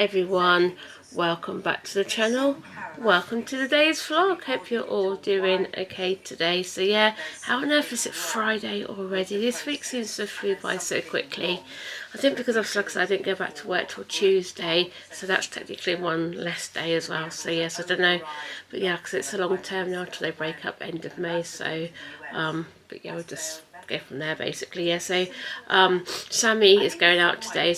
everyone, welcome back to the channel. Welcome to today's vlog. Hope you're all doing okay today. So yeah, how on earth is it Friday already? This week seems to have flew by so quickly. I think because of like I didn't go back to work till Tuesday, so that's technically one less day as well. So yes, I don't know, but yeah, because it's a long term now till they break up end of May. So but yeah, we'll just go from there basically. Yeah, so Sammy is going out today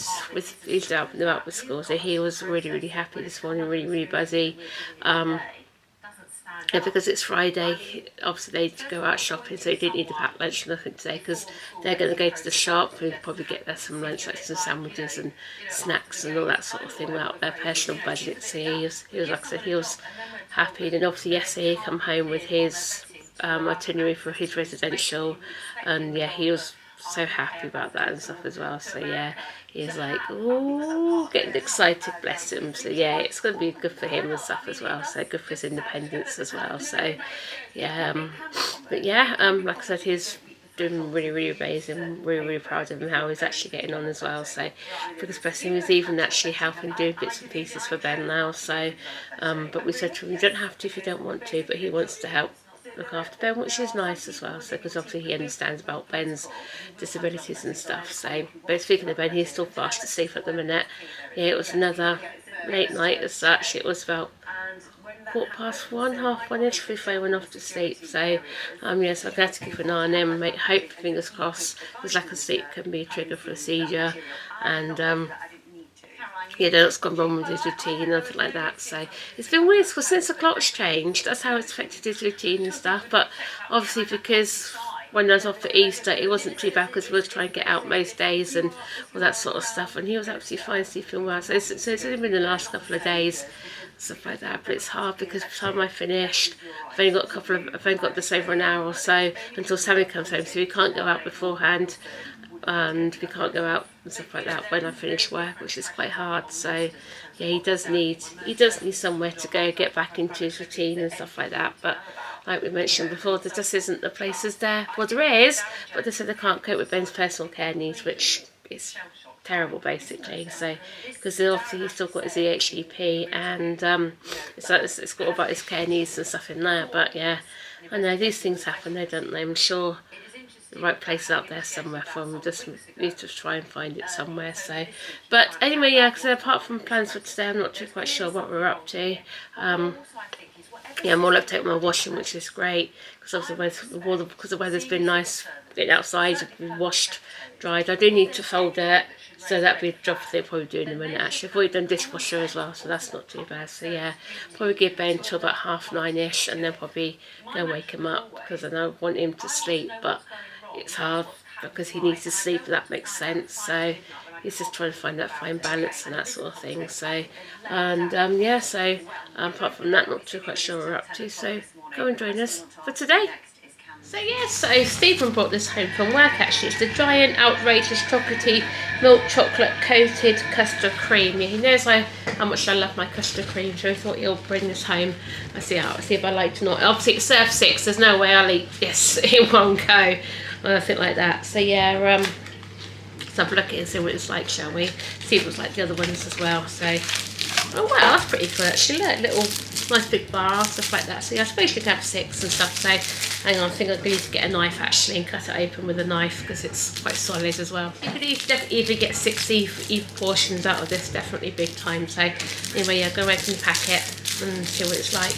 he's out and about with school, so he was really happy this morning, really buzzy. Yeah, because it's Friday, obviously they need to go out shopping, so he didn't need to pack lunch or nothing today because they're going to go to the shop and probably get there some lunch, like some sandwiches and snacks and all that sort of thing without their personal budget. So he was like I said, he was happy. And obviously yesterday he come home with his itinerary for his residential, and yeah, he was so happy about that and stuff as well. So yeah, he's like, oh, getting excited, bless him. So yeah, it's going to be good for him and stuff as well, so good for his independence as well. So yeah, but yeah, like I said, he's doing really amazing, really proud of him, how he's actually getting on as well. So because bless him, he's even actually helping do bits and pieces for Ben now. So but we said to him, you don't have to if you don't want to, but he wants to help look after Ben, which is nice as well. So because obviously he understands about Ben's disabilities and stuff. So but speaking of Ben, he's still fast asleep at the minute. Yeah, it was another late night as such. It was about 1:15, half one-ish before I went off to sleep. So yeah, so I'm glad to keep an eye on him and hope, fingers crossed, his lack of sleep can be a trigger for a seizure, and yeah, that's gone wrong with his routine and nothing like that. So it's been weird because since the clock's changed, that's how it's affected his routine and stuff. But obviously because when I was off for Easter, it wasn't too bad because we was trying to get out most days and all that sort of stuff, and he was absolutely fine, sleeping well. So it's only been the last couple of days, stuff like that. But it's hard because by the time I finished, I've only got just over an hour or so until Sammy comes home, so we can't go out beforehand. And we can't go out and stuff like that when I finish work, which is quite hard. So yeah, he does need somewhere to go, get back into his routine and stuff like that. But like we mentioned before, there just isn't the places there. Well, there is, but they said they can't cope with Ben's personal care needs, which is terrible basically. So because obviously he's still got his EHCP, and it's got all about his care needs and stuff in there. But yeah, I know these things happen, don't they? I'm sure the right place out there somewhere for them. Just need to try and find it somewhere. So but anyway, yeah, because apart from plans for today, I'm not too quite sure what we're up to. Yeah, I'm all up to my washing, which is great because obviously because the weather's been nice, getting outside, washed, dried. I do need to fold it, so that'd be a job they'll probably do in a minute. Actually, I've already done dishwasher as well, so that's not too bad. So yeah, probably give Ben till about 9:30ish, and then probably go wake him up because I know I want him to sleep, but it's hard because he needs to sleep, if that makes sense. So he's just trying to find that fine balance and that sort of thing. So and yeah, so apart from that, not too quite sure what we're up to. So go and join us for today. So yeah, so Stephen brought this home from work actually. It's the giant, outrageous, chocolatey, milk chocolate coated custard cream. Yeah, he knows how much I love my custard cream, so I thought he'll bring this home. I'll see if I like to not. Obviously it's served 6, there's no way I'll eat this in one go or nothing like that. So yeah, let's have a look at it and see what it's like, shall we? See if it was like the other ones as well. So oh wow, that's pretty cool actually. Look, little nice big bar, stuff like that. So yeah, I suppose you could have 6 and stuff. So hang on, I think I'm going to get a knife actually and cut it open with a knife because it's quite solid as well. You could definitely even get 6 even portions out of this, definitely big time. So anyway, yeah, go open the packet and see what it's like.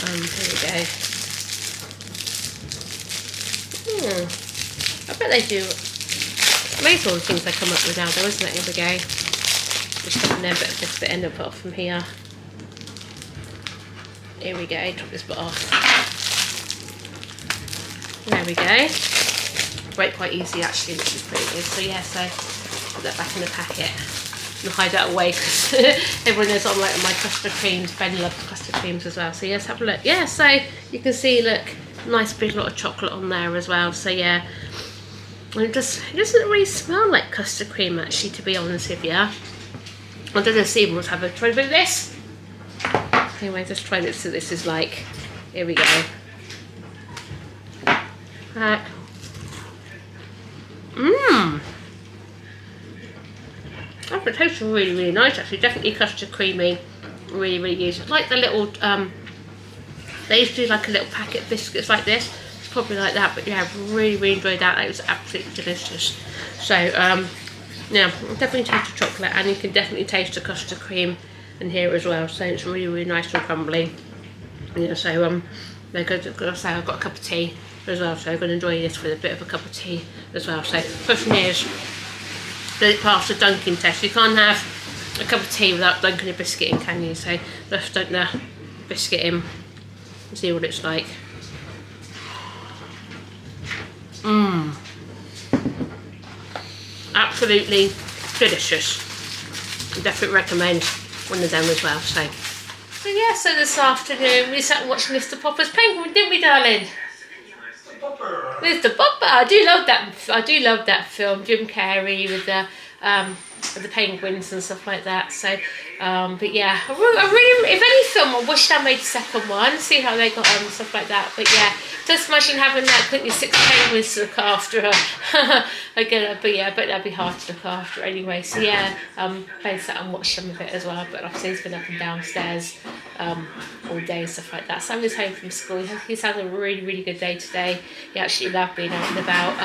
Here we go. I bet they do. It's amazing all the things they come up with now though, isn't it? Here we go. Just put in there, but this bit end up off from here. Here we go, drop this bit off. There we go. Break quite easy actually, which is pretty good. So yeah, so put that back in the packet and hide that away because everyone knows I'm like my custard creams. Ben loves custard creams as well. So yeah, let's have a look. Yeah, so you can see, look, nice big lot of chocolate on there as well. So yeah, and it doesn't really smell like custard cream actually, to be honest with you. I don't know if Stephen was having a try with this. Anyway, just try this. So this is like, here we go. That tastes It's really, really nice actually. Definitely custard creamy. Really, really good. Like the little, they used to do like a little packet of biscuits like this. It's probably like that, but yeah, really, really enjoyed that. It was absolutely delicious. So, yeah, definitely taste the chocolate, and you can definitely taste the custard cream in here as well. So it's really, really nice and crumbly. Yeah, so they're good. So I've got a cup of tea as well, so I'm going to enjoy this with a bit of a cup of tea as well. So question is, does it pass the dunking test? You can't have a cup of tea without dunking a biscuit in, can you? So let's dunk the biscuit in and see what it's like. Absolutely delicious. I definitely recommend one of them as well. So yeah, so this afternoon we sat and watched Mr. Popper's Penguin, didn't we, darling? Mr. Popper. I do love that film. Jim Carrey with the penguins and stuff like that. So, but yeah, I really, if any film, I wish I made a second one. See how they got on and stuff like that. But yeah, just imagine having that, couldn't you? 6 penguins to look after her. Again, but yeah, but that'd be hard to look after anyway. So yeah, played that and watched some of it as well. But like I say, he's been up and downstairs all day and stuff like that. Sammy's home from school. He's had a really, really good day today. He actually loved being out and about.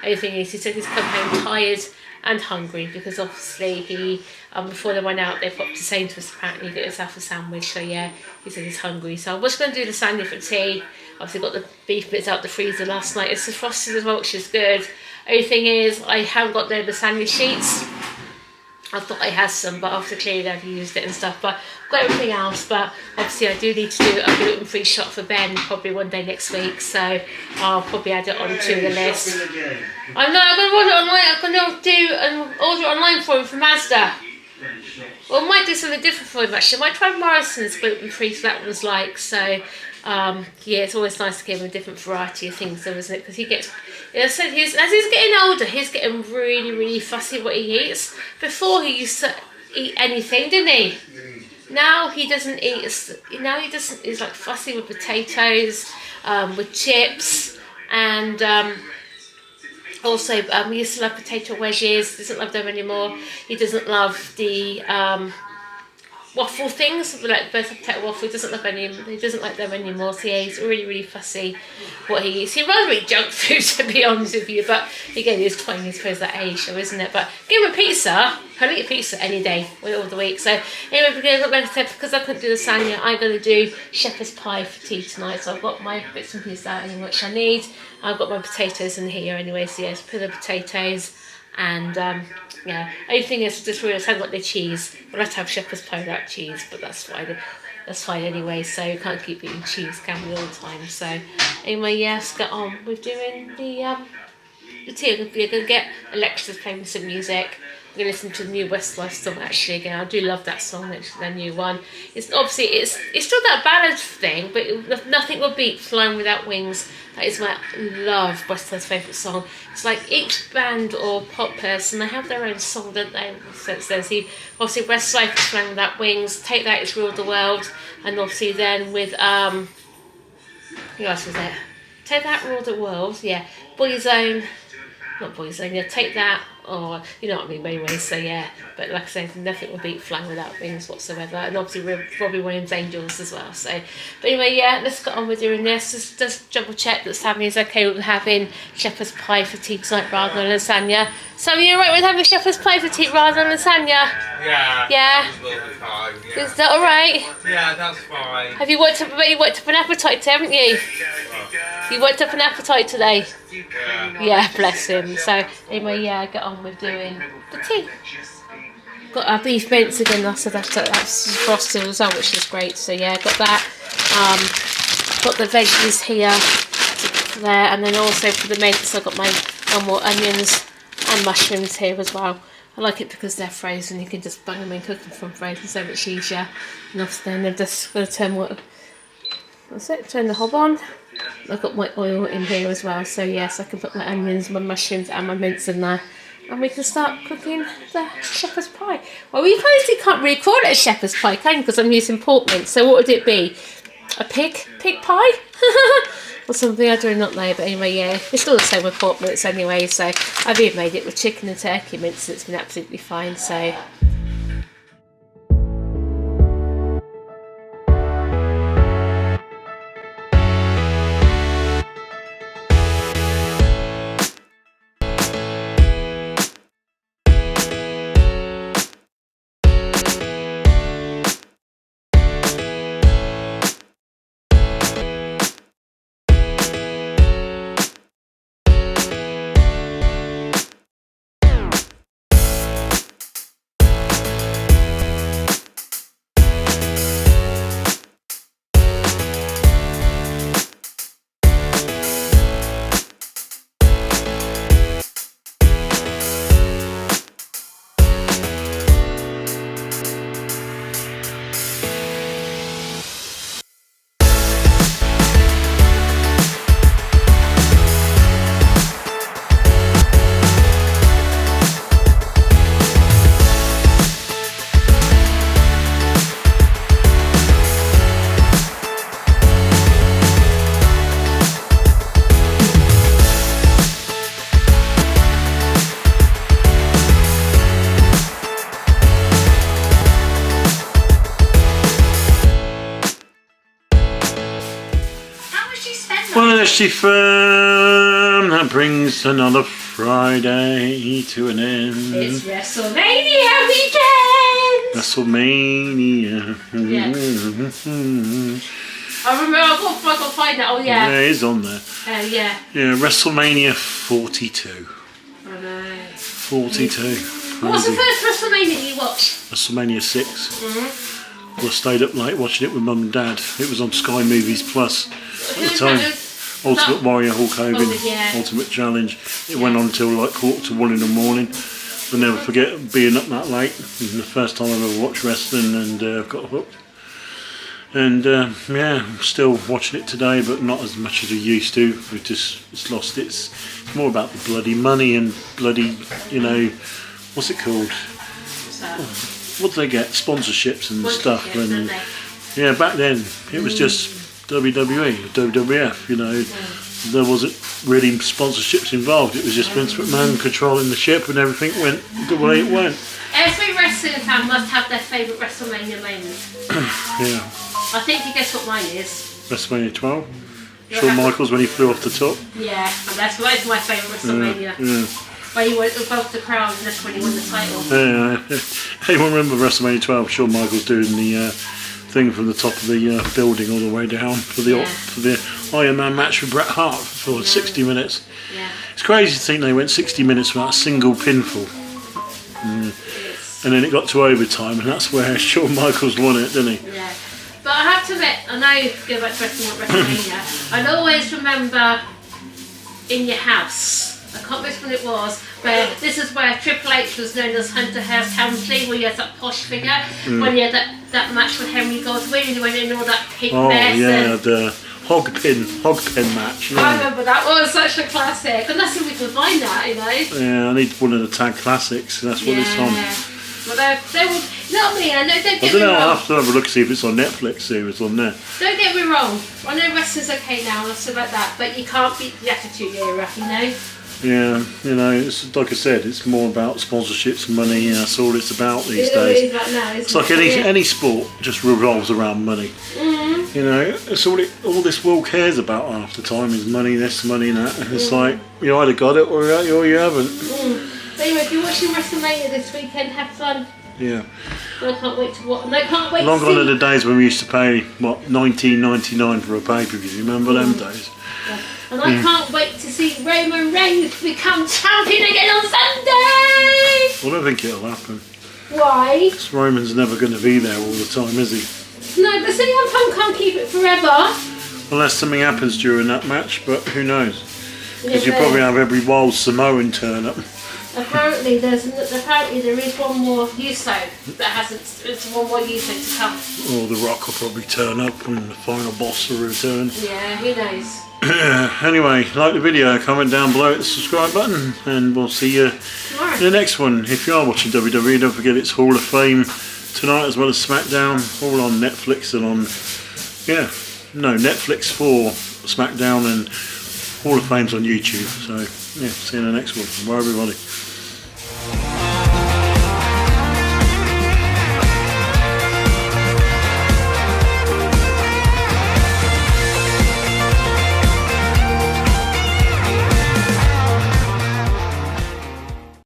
Only thing is, he said he's come home tired and hungry, because obviously he before they went out, they popped to Sainsbury's apparently to get himself a sandwich. So yeah, he said he's hungry. So I was going to do lasagna for tea. Obviously got the beef bits out the freezer last night. It's frosted as well, which is good. Only thing is, I haven't got the lasagna sheets. I thought I had some, but obviously clearly I've used it and stuff. But I've got everything else. But obviously I do need to do a gluten-free shot for Ben probably one day next week. So I'll probably add it onto the list. I know, I'm going to order it online. I'm going to do order it online for him from Mazda. Well, I might do something different for him actually. I might try Morrison's gluten-free, so that one's like. So yeah, it's always nice to give him a different variety of things though, isn't it? Because he gets, as he's getting older, he's getting really, really fussy what he eats. Before he used to eat anything, didn't he? Now he doesn't eat. Now he doesn't. He's like fussy with potatoes, with chips, and also he used to love potato wedges. Doesn't love them anymore. He doesn't love the waffle things, like both potato waffle. He doesn't love any. He doesn't like them anymore. So yeah, he's really, really fussy what he eats. He'd rather eat junk food, to be honest with you. But again, he's 20. He's supposed that age, so isn't it? But give him a pizza. I'll eat a pizza any day, all the week. So anyway, because I couldn't do lasagna, I'm going to do shepherd's pie for tea tonight. So I've got my bits and pieces out anyway, which I need. I've got my potatoes in here anyway. So yes, put the potatoes and yeah. Only thing is, just realised I haven't got the cheese. We'll have to have shepherd's pie without cheese, but that's fine. That's fine anyway. So you can't keep eating cheese, can we, all the time? So anyway, yes, get on with doing the tea. I'm going to get Alexa's playing some music. I'm going to listen to the new Wildflowers song actually again. I do love that song, actually, the new one. It's obviously it's still that ballad thing, but nothing will beat Flying Without Wings. That is my Wildflowers' favourite song. It's like each band or pop person, they have their own song, don't they? So obviously Westlife is Flying Without Wings. Take That is Rule the World, and obviously then with who else was it? Take That, Rule the World. Yeah, Boyzone. Not Boyzone. Yeah, Take That. Or, you know what I mean, anyway, so yeah. But like I said, nothing will beat Flying Without Wings whatsoever. And obviously Robbie Williams' Angels as well. So, but anyway, yeah, let's get on with doing this. Just double check that Sammy is okay with having shepherd's pie for tea tonight rather than lasagna. Sammy, you alright with having shepherd's pie for tea rather than lasagna? Yeah. Yeah? Fine, yeah. Is that alright? Yeah, that's fine. Have you worked up an appetite today, haven't you? You worked up an appetite today? Yeah. Yeah, bless him. So, anyway, yeah, get on with doing the tea. Got our beef mince again, so that's frosted as well, which is great. So, yeah, got that. Got the veggies here, there, and then also for the mince, I've got my more onions and mushrooms here as well. I like it because they're frozen. You can just bang them in, cook them from frozen, so much easier. And obviously, then I'm just going to turn the hob on. I've got my oil in here as well, so yes, I can put my onions, my mushrooms and my mince in there, and we can start cooking the shepherd's pie. Well, we can't really call it a shepherd's pie, can you? Because I'm using pork mince, so what would it be? A pig pie? Or something, I do not know, but anyway, yeah, it's all the same with pork mince anyway, so I've even made it with chicken and turkey mince, and it's been absolutely fine, so Right, SGFAM, that brings another Friday to an end. It's Wrestlemania weekend! Wrestlemania. Yeah. I remember, I got find that. Oh yeah. Yeah, it's on there. Yeah. Yeah, Wrestlemania 42. I know. 42. What was the first Wrestlemania you watched? WrestleMania 6. I stayed up late watching it with Mum and Dad. It was on Sky Movies Plus at the time. Ultimate Warrior, Hulk Hogan, Ultimate Challenge. It went on till like 1:45 in the morning. I'll never forget being up that late. It was the first time I've ever watched wrestling, and got hooked. And yeah, I'm still watching it today, but not as much as I used to. It's lost its. It's more about the bloody money and bloody, you know, what's it called? What's that? What do they get? Sponsorships and stuff. Yes, And yeah, back then it was just WWE, WWF. You know, there wasn't really sponsorships involved. It was just Vince McMahon controlling the ship, and everything went the way it went. Every wrestling fan must have their favourite WrestleMania moment. Yeah. I think you guess what mine is. WrestleMania 12. Shawn Michaels when he flew off the top. Yeah, and that's my favourite WrestleMania. Yeah. Where he went above the crowd and that's when he won the title. Yeah. Anyone remember WrestleMania 12? Shawn Michaels doing the thing from the top of the building all the way down for the Iron Man match with Bret Hart for 60 minutes. Yeah. It's crazy to think they went 60 minutes without a single pinfall. And then it got to overtime, and that's where Shawn Michaels won it, didn't he? Yeah. But I have to admit, I know you go back to WrestleMania, I'd always remember In Your House. I can't remember when it was, where this is where Triple H was known as Hunter Hearst Helmsley, where he had that posh figure, when he had that match with Henry Godwin, and he went in all that pink mess. Oh yeah, the hog pin match. Yeah. I remember that was such a classic, and that's where we can find that, you know. Yeah, I need one of the tag classics. That's what it's on. But they would, not me. I know. Don't I get don't me know. wrong. I'll have to have a look see if it's on Netflix. See if it's on there. Don't get me wrong. I know wrestling's okay now and stuff like that, but you can't beat the Attitude Era, you know. Yeah, you know, it's like I said, it's more about sponsorships and money. That's all it's about these days. It's like any sport just revolves around money. You know, it's all this world cares about half the time is money, this, money, that. And it's like you either got it or you haven't. Anyway, if you're watching WrestleMania this weekend, have fun. Yeah. I can't wait to watch. I can't wait. Long to gone see. are the days when we used to pay what $19.99 for a pay-per-view. You remember them days? Yeah. And I can't wait to see Roman Reigns become champion again on Sunday. Well, I don't think it'll happen. Why? Roman's never going to be there all the time, is he? No, but CM Punk can't keep it forever. Unless something happens during that match, but who knows? Because you Yeah, probably have every wild Samoan turn up. Apparently there is one more Uso that hasn't. It's one more Uso to come. Or The Rock will probably turn up when the final boss will return. Yeah, who knows? Anyway, like the video, comment down below, hit the subscribe button, and we'll see you Tomorrow. in the next one. If you are watching WWE, don't forget it's Hall of Fame tonight as well as SmackDown, all on Netflix and on, Netflix for SmackDown and Hall of Fame's on YouTube. So, yeah, see you in the next one. Bye everybody.